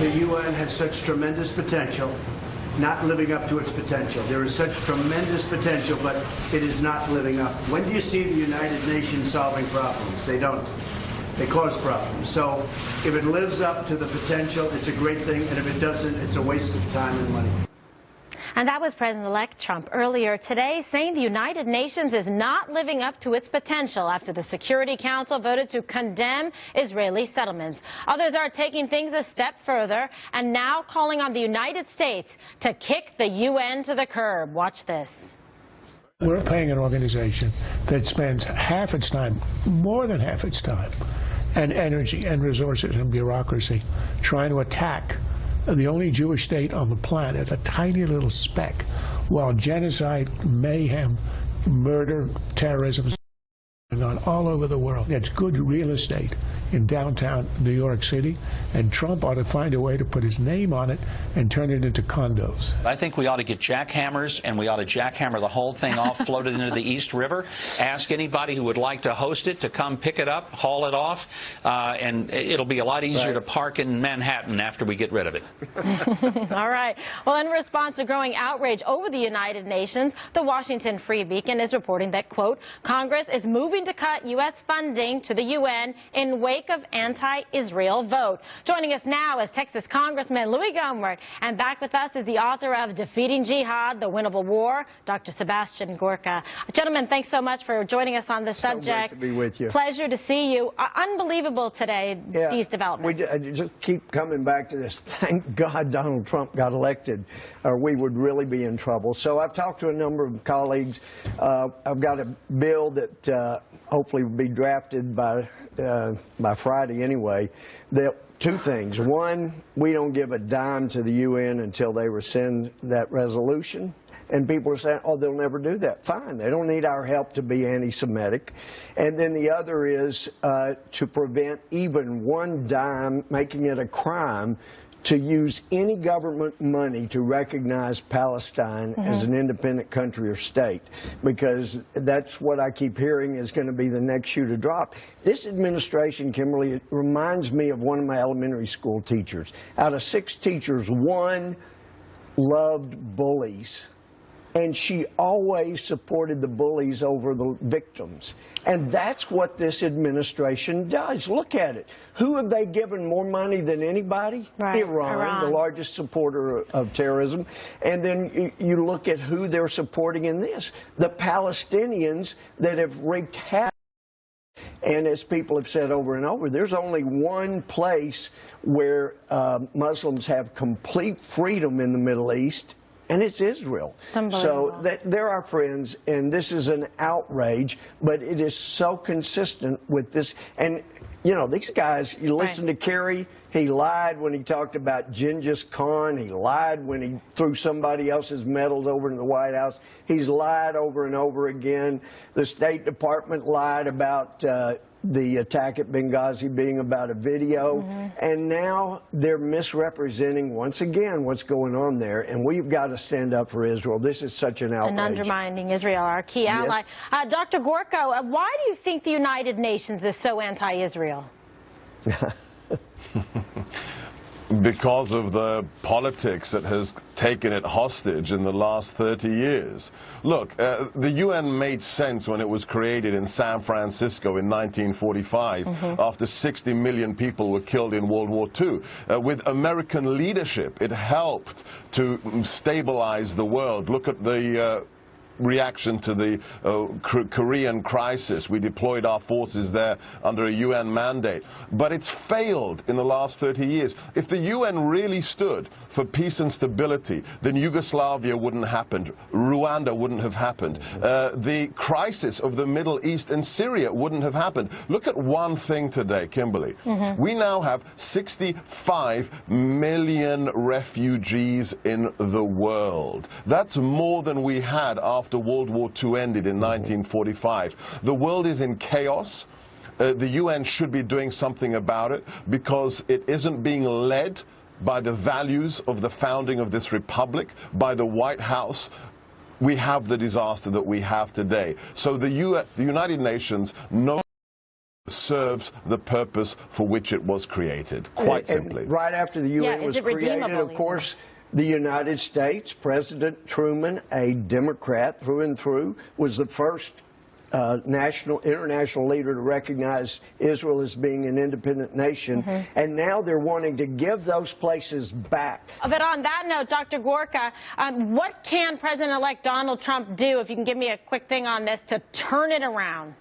the UN has such tremendous potential, not living up to its potential. There is such tremendous potential, but it is not living up. When do you see the United Nations solving problems? They don't. They cause problems. So if it lives up to the potential, it's a great thing, and if it doesn't, it's a waste of time and money. And that was President-elect Trump earlier today saying the United Nations is not living up to its potential after the Security Council voted to condemn Israeli settlements. Others are taking things a step further and now calling on the United States to kick the UN to the curb. Watch this. We're paying an organization that spends half its time, more than half its time, and energy and resources and bureaucracy trying to attack the only Jewish state on the planet, a tiny little speck, while genocide, mayhem, murder, terrorism is going on all over the world. It's good real estate in downtown New York City, and Trump ought to find a way to put his name on it and turn it into condos. I think we ought to get jackhammers, and we ought to jackhammer the whole thing off, float it into the East River, ask anybody who would like to host it to come pick it up, haul it off, and it'll be a lot easier to park in Manhattan after we get rid of it. All right. Well, in response to growing outrage over the United Nations, the Washington Free Beacon is reporting that, quote, Congress is moving to cut U.S. funding to the UN in wake of anti-Israel vote. Joining us now is Texas Congressman Louie Gohmert, and back with us is the author of Defeating Jihad, The Winnable War, Dr. Sebastian Gorka. Gentlemen, thanks so much for joining us on this subject. So great to be with you. Pleasure to see you. Unbelievable today, these developments. We just keep coming back to this. Thank God Donald Trump got elected, or we would really be in trouble. So I've talked to a number of colleagues. I've got a bill that hopefully will be drafted by Friday anyway. Two things. One, we don't give a dime to the UN until they rescind that resolution. And people are saying, oh, they'll never do that. Fine. They don't need our help to be anti-Semitic. And then the other is to prevent even one dime, making it a crime, to use any government money to recognize Palestine as an independent country or state, because that's what I keep hearing is going to be the next shoe to drop. This administration, Kimberly, it reminds me of one of my elementary school teachers. Out of 6 teachers, 1 loved bullies. And she always supported the bullies over the victims. And that's what this administration does. Look at it. Who have they given more money than anybody? Right. Iran, the largest supporter of terrorism. And then you look at who they're supporting in this. The Palestinians that have wreaked havoc. And as people have said over and over, there's only one place where Muslims have complete freedom in the Middle East, and it's Israel. So they're our friends, and this is an outrage, but it is so consistent with this. And, you know, these guys, you listen to Kerry, he lied when he talked about Genghis Khan. He lied when he threw somebody else's medals over to the White House. He's lied over and over again. The State Department lied about the attack at Benghazi being about a video, and now they're misrepresenting once again what's going on there, and we've got to stand up for Israel. This is such an outrage. And undermining Israel, our key ally. Dr. Gorka, why do you think the United Nations is so anti-Israel? Because of the politics that has taken it hostage in the last 30 years. Look, the UN made sense when it was created in San Francisco in 1945, after 60 million people were killed in World War II. With American leadership, it helped to stabilize the world. Look at the reaction to the Korean crisis. We deployed our forces there under a UN mandate. But it's failed in the last 30 years. If the UN really stood for peace and stability, then Yugoslavia wouldn't have happened. Rwanda wouldn't have happened. The crisis of the Middle East and Syria wouldn't have happened. Look at one thing today, Kimberly. We now have 65 million refugees in the world. That's more than we had after World War II ended in 1945. The world is in chaos. The UN should be doing something about it because it isn't being led by the values of the founding of this republic, by the White House. We have the disaster that we have today. So the United Nations knows serves the purpose for which it was created, quite simply. And right after the UN was created, of course, the United States, President Truman, a Democrat through and through, was the first international leader to recognize Israel as being an independent nation, and now they're wanting to give those places back. But on that note, Dr. Gorka, what can President-elect Donald Trump do, if you can give me a quick thing on this, to turn it around?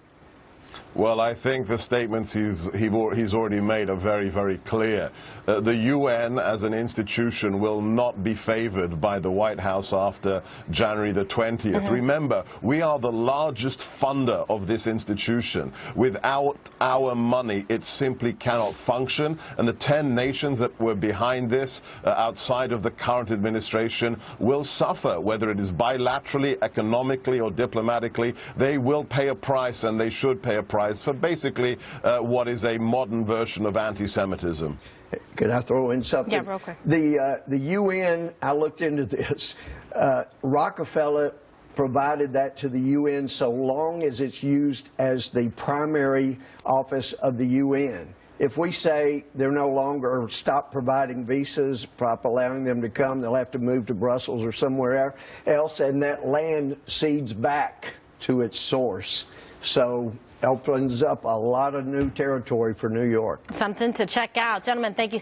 Well, I think the statements he's already made are very, very clear. The UN as an institution will not be favored by the White House after January the 20th. Remember, we are the largest funder of this institution. Without our money, it simply cannot function. And the 10 nations that were behind this, outside of the current administration, will suffer, whether it is bilaterally, economically, or diplomatically. They will pay a price, and they should pay a price for basically what is a modern version of anti-Semitism. Could I throw in something? Yeah, real quick. The UN, I looked into this. Rockefeller provided that to the UN so long as it's used as the primary office of the UN. If we say they're no longer, stop providing visas, stop allowing them to come, they'll have to move to Brussels or somewhere else, and that land cedes back to its source. So opens up a lot of new territory for New York. Something to check out. Gentlemen, thank you